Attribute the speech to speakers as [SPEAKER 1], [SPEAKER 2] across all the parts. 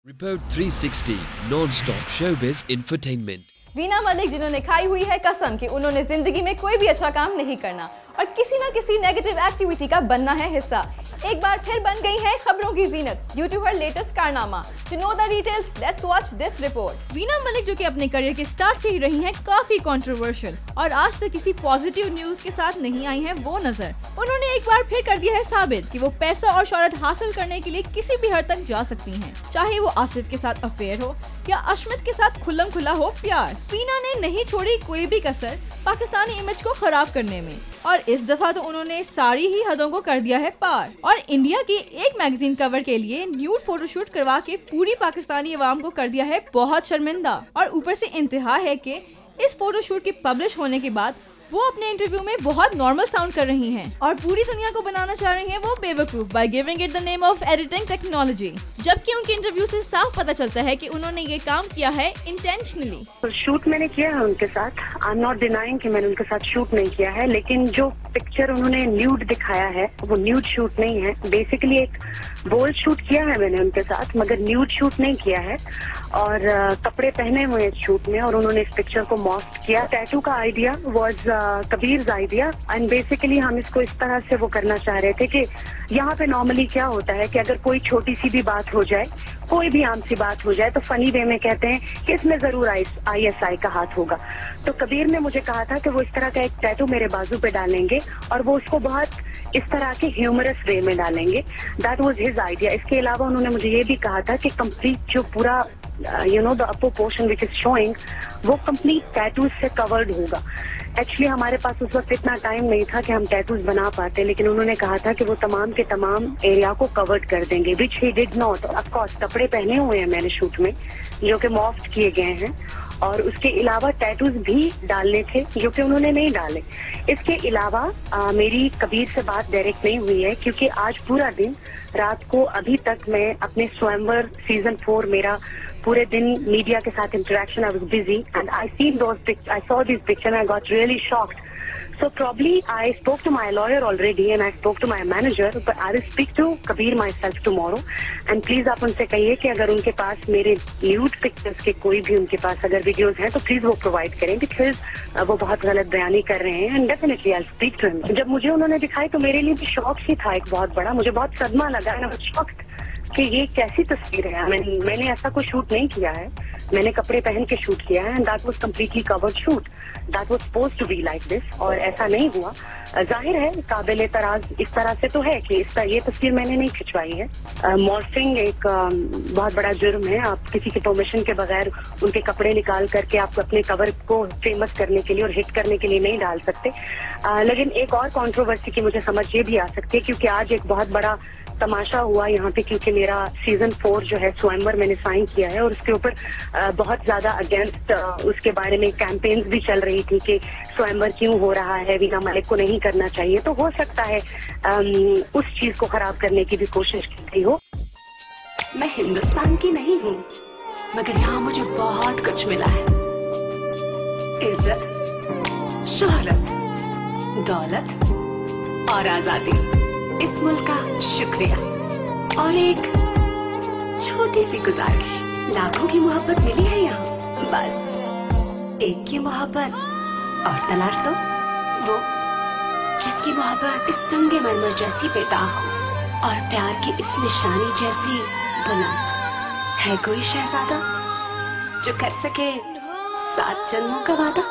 [SPEAKER 1] Report 360 non-stop showbiz infotainment.
[SPEAKER 2] Veena Malik जिन्होंने खाई हुई है कसम कि उन्होंने जिंदगी में कोई भी अच्छा काम नहीं करना और किसी न किसी नेगेटिव एक्टिविटी का बनना है हिस्सा, एक बार फिर बन गई है खबरों की जीनत ड्यू टू हर लेटेस्ट कारनामा। To know the details, let's watch this report. Veena Malik जो कि अपने करियर के स्टार्ट से ही रही हैं काफी कंट्रोवर्शियल और आज तक किसी पॉजिटिव न्यूज के साथ नहीं आई हैं वो नजर। उन्होंने एक बार फिर कर दिया है साबित कि वो पैसा और शोहरत हासिल करने के लिए किसी भी हद तक जा सकती हैं, चाहे वो आसिफ के साथ अफेयर हो या अशमित के साथ खुल्लम खुला हो प्यार। वीना ने नहीं छोड़ी कोई भी कसर पाकिस्तानी इमेज को खराब करने में और इस दफा तो उन्होंने सारी ही हदों को कर दिया है पार और इंडिया की एक मैगजीन कवर के लिए न्यूड फोटोशूट करवा के पूरी पाकिस्तानी अवाम को कर दिया है बहुत शर्मिंदा। और ऊपर से इंतहा है कि इस फोटोशूट के पब्लिश होने के बाद वो अपने इंटरव्यू में बहुत नॉर्मल साउंड कर रही हैं और पूरी दुनिया को बनाना चाह रही हैं वो बेवकूफ by giving it the name of editing technology, जबकि उनके इंटरव्यू से साफ पता चलता है कि उन्होंने ये काम किया है इंटेंशनली।
[SPEAKER 3] तो शूट मैंने किया है उनके साथ, आई एम नॉट डिनाइंग कि मैंने उनके साथ शूट नहीं किया है, लेकिन जो पिक्चर उन्होंने न्यूड दिखाया है वो न्यूड शूट नहीं है। बेसिकली एक बोल्ड शूट किया है मैंने उनके साथ, मगर न्यूड शूट नहीं किया है और कपड़े पहने हुए हैं शूट में और उन्होंने इस पिक्चर को मॉस्ट किया। टैटू का idea was Kabir idea and basically हम इसको इस तरह से वो करना चाह रहे थे कि यहाँ पे नॉर्मली क्या होता है कि अगर कोई छोटी सी भी बात हो जाए, कोई भी आम सी बात हो जाए तो फनी वे में कहते हैं कि इसमें जरूर ISI का हाथ होगा। तो कबीर ने मुझे कहा था कि वो इस तरह का एक टैटू मेरे बाजू पे डालेंगे और वो उसको बहुत इस तरह के ह्यूमरस वे में डालेंगे। That was his idea. इसके अलावा उन्होंने मुझे ये भी कहा था कि कंप्लीट जो पूरा the upper portion which is showing वो कंप्लीट टैटूज से कवर्ड होगा। एक्चुअली हमारे पास उस वक्त इतना टाइम नहीं था कि हम टैटूज बना पाते, लेकिन उन्होंने कहा था कि वो तमाम के तमाम एरिया को कवर्ड कर देंगे, which he did not. Of course कपड़े पहने हुए हैं मैंने शूट में जो कि मॉफ्ट किए गए हैं और उसके अलावा टैटूज भी डालने थे जो कि उन्होंने नहीं डाले। इसके अलावा मेरी कबीर से बात डायरेक्ट नहीं हुई है क्योंकि आज पूरा दिन रात को अभी तक मैं अपने स्वयंवर सीजन 4 मेरा पूरे दिन मीडिया के साथ interaction, I was busy and I saw this picture and I got really shocked. So probably I spoke to my lawyer already and I spoke to my manager, but I will speak to Kabir myself tomorrow. And please आप उनसे कहिए कि अगर उनके पास मेरे nude pictures के कोई भी उनके पास अगर वीडियोस हैं तो प्लीज वो प्रोवाइड करें, बिकॉज वो बहुत गलत बयानी कर रहे हैं and definitely I will speak to him. जब मुझे उन्होंने दिखाई तो मेरे लिए भी शॉक ही था एक बहुत बड़ा, मुझे बहुत सदमा लगा एंड आई वाज शॉक्ड कि ये कैसी तस्वीर है. मैंने ऐसा कोई शूट नहीं किया है, मैंने कपड़े पहन के शूट किया है and that was completely covered shoot. That was supposed to be like this और ऐसा नहीं हुआ. जाहिर है काबिल तराज इस तरह से तो है कि ये तस्वीर मैंने नहीं खिंचवाई है. मॉर्फिंग एक बहुत बड़ा जुर्म है. आप किसी के परमिशन के बगैर उनके कपड़े निकाल करके आप अपने कवर को फेमस करने के लिए और हिट करने के लिए नहीं डाल सकते. लेकिन एक और कंट्रोवर्सी की मुझे समझ ये भी आ सकती है क्योंकि आज एक बहुत बड़ा तमाशा हुआ यहाँ पे, क्योंकि मेरा सीजन 4 जो है स्वयंवर मैंने साइन किया है और उसके ऊपर बहुत ज्यादा अगेंस्ट उसके बारे में कैंपेन्स भी चल रही थी कि स्वयंवर क्यों हो रहा है, वीना मलिक को नहीं करना चाहिए. तो हो सकता है उस चीज को खराब करने की भी कोशिश की गई हो.
[SPEAKER 4] मैं हिंदुस्तान की नहीं हूँ, मगर यहाँ मुझे बहुत कुछ मिला है. इज्जत, शोहरत, दौलत और आजादी. इस मुल्क का शुक्रिया और एक छोटी सी गुजारिश. लाखों की मोहब्बत मिली है यहाँ, बस एक की मोहब्बत और तलाश दो, वो जिसकी मोहब्बत इस संगे मरमर जैसी बेदाग हो और प्यार की इस निशानी जैसी बुलंद. है कोई शहजादा जो कर सके 7 जन्मों का वादा?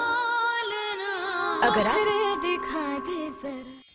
[SPEAKER 4] अगर आप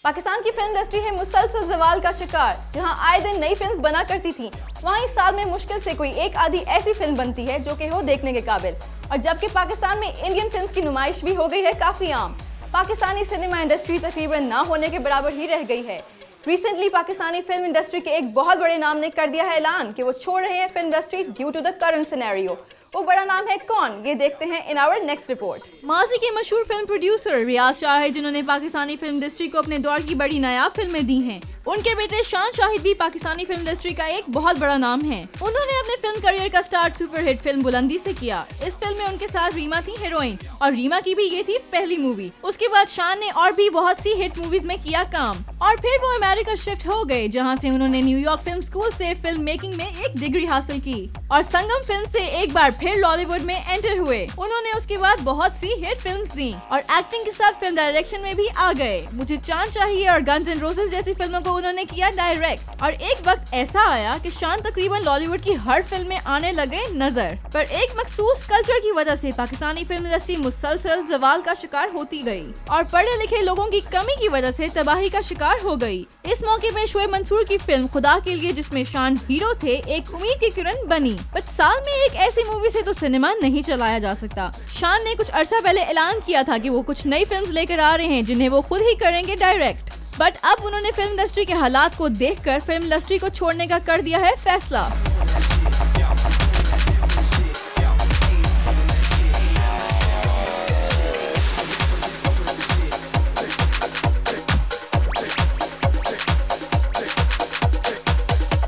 [SPEAKER 2] पाकिस्तान की फिल्म इंडस्ट्री है मुसलसल जवाल का शिकार. जहां आए दिन नई फिल्म्स बना करती थी, वहीं इस साल में मुश्किल से कोई एक आधी ऐसी फिल्म बनती है जो कि हो देखने के काबिल. और जबकि पाकिस्तान में इंडियन फिल्म्स की नुमाइश भी हो गई है काफी आम, पाकिस्तानी सिनेमा इंडस्ट्री तकरीबन ना होने के बराबर ही रह गई है. रिसेंटली पाकिस्तानी फिल्म इंडस्ट्री के एक बहुत बड़े नाम ने कर दिया है ऐलान कि वो छोड़ रहे हैं film industry due to the current scenario. वो बड़ा नाम है कौन, ये देखते हैं इन आवर नेक्स्ट रिपोर्ट।
[SPEAKER 5] माजी के मशहूर फिल्म प्रोड्यूसर रियाज शाहिद, जिन्होंने पाकिस्तानी फिल्म इंडस्ट्री को अपने दौर की बड़ी नायाब फिल्में दी हैं, उनके बेटे शान शाहिद भी पाकिस्तानी फिल्म इंडस्ट्री का एक बहुत बड़ा नाम है। उन्होंने अपने फिल्म करियर का स्टार्ट सुपरहिट फिल्म बुलंदी से किया। इस फिल्म में उनके साथ रीमा थी हीरोइन और रीमा की भी ये थी पहली मूवी। उसके बाद शान ने और भी बहुत सी हिट मूवीज में किया काम और फिर वो अमेरिका शिफ्ट हो गए, जहाँ से उन्होंने न्यूयॉर्क फिल्म स्कूल से फिल्म मेकिंग में एक डिग्री हासिल की और संगम फिल्म से एक बार फिर लॉलीवुड में एंटर हुए। उन्होंने उसके बाद बहुत सी हिट फिल्म्स दी और एक्टिंग के साथ फिल्म डायरेक्शन में भी आ गए। मुझे चांद चाहिए और गन्स एंड रोजेस जैसी फिल्मों को उन्होंने किया डायरेक्ट और एक वक्त ऐसा आया कि शान तकरीबन लॉलीवुड की हर फिल्म में आने लगे नजर। पर एक मखसूस कल्चर की वजह से पाकिस्तानी फिल्म इंडस्ट्री मुसलसल जवाल का शिकार होती गई और पढ़े लिखे लोगों की कमी की वजह से तबाही का शिकार हो गई। इस मौके पे शोएब मंसूर की फिल्म खुदा के लिए, जिसमें शान हीरो थे, एक उम्मीद की किरण बनी। बट साल में एक ऐसी मूवी से तो सिनेमा नहीं चलाया जा सकता। शान ने कुछ अरसा पहले ऐलान किया था कि वो कुछ नई फिल्म्स लेकर आ रहे हैं जिन्हें वो खुद ही करेंगे डायरेक्ट। बट अब उन्होंने फिल्म इंडस्ट्री के हालात को देखकर फिल्म इंडस्ट्री को छोड़ने का कर दिया है फैसला।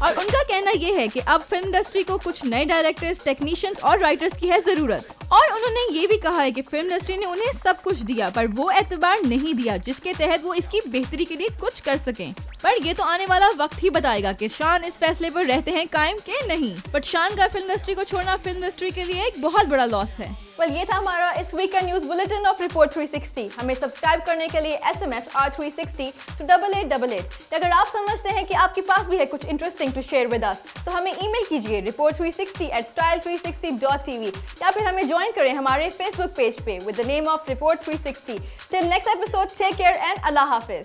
[SPEAKER 5] और उनका कहना ये है कि अब फिल्म इंडस्ट्री को कुछ नए डायरेक्टर्स, टेक्नीशियंस और राइटर्स की है जरूरत। और उन्होंने ये भी कहा है कि फिल्म इंडस्ट्री ने उन्हें सब कुछ दिया पर वो एतबार नहीं दिया जिसके तहत वो इसकी बेहतरी के लिए कुछ कर सकें। पर ये तो आने वाला वक्त ही बताएगा कि शान इस फैसले पर रहते हैं कायम के नहीं। बट शान का फिल्म इंडस्ट्री को छोड़ना फिल्म इंडस्ट्री के लिए एक बहुत बड़ा लॉस है।
[SPEAKER 2] ये था हमारा इस वीक का न्यूज बुलेटिन ऑफ रिपोर्ट 360। हमें सब्सक्राइब करने के लिए SMS R360 to 8888। अगर आप समझते हैं कि आपके पास भी है कुछ interesting to share with us, तो हमें ईमेल कीजिए report360@style360.tv या फिर हमें ज्वाइन करें हमारे फेसबुक पेज पे with the name of report 360। Till next episode, take care and अल्लाह हाफिज।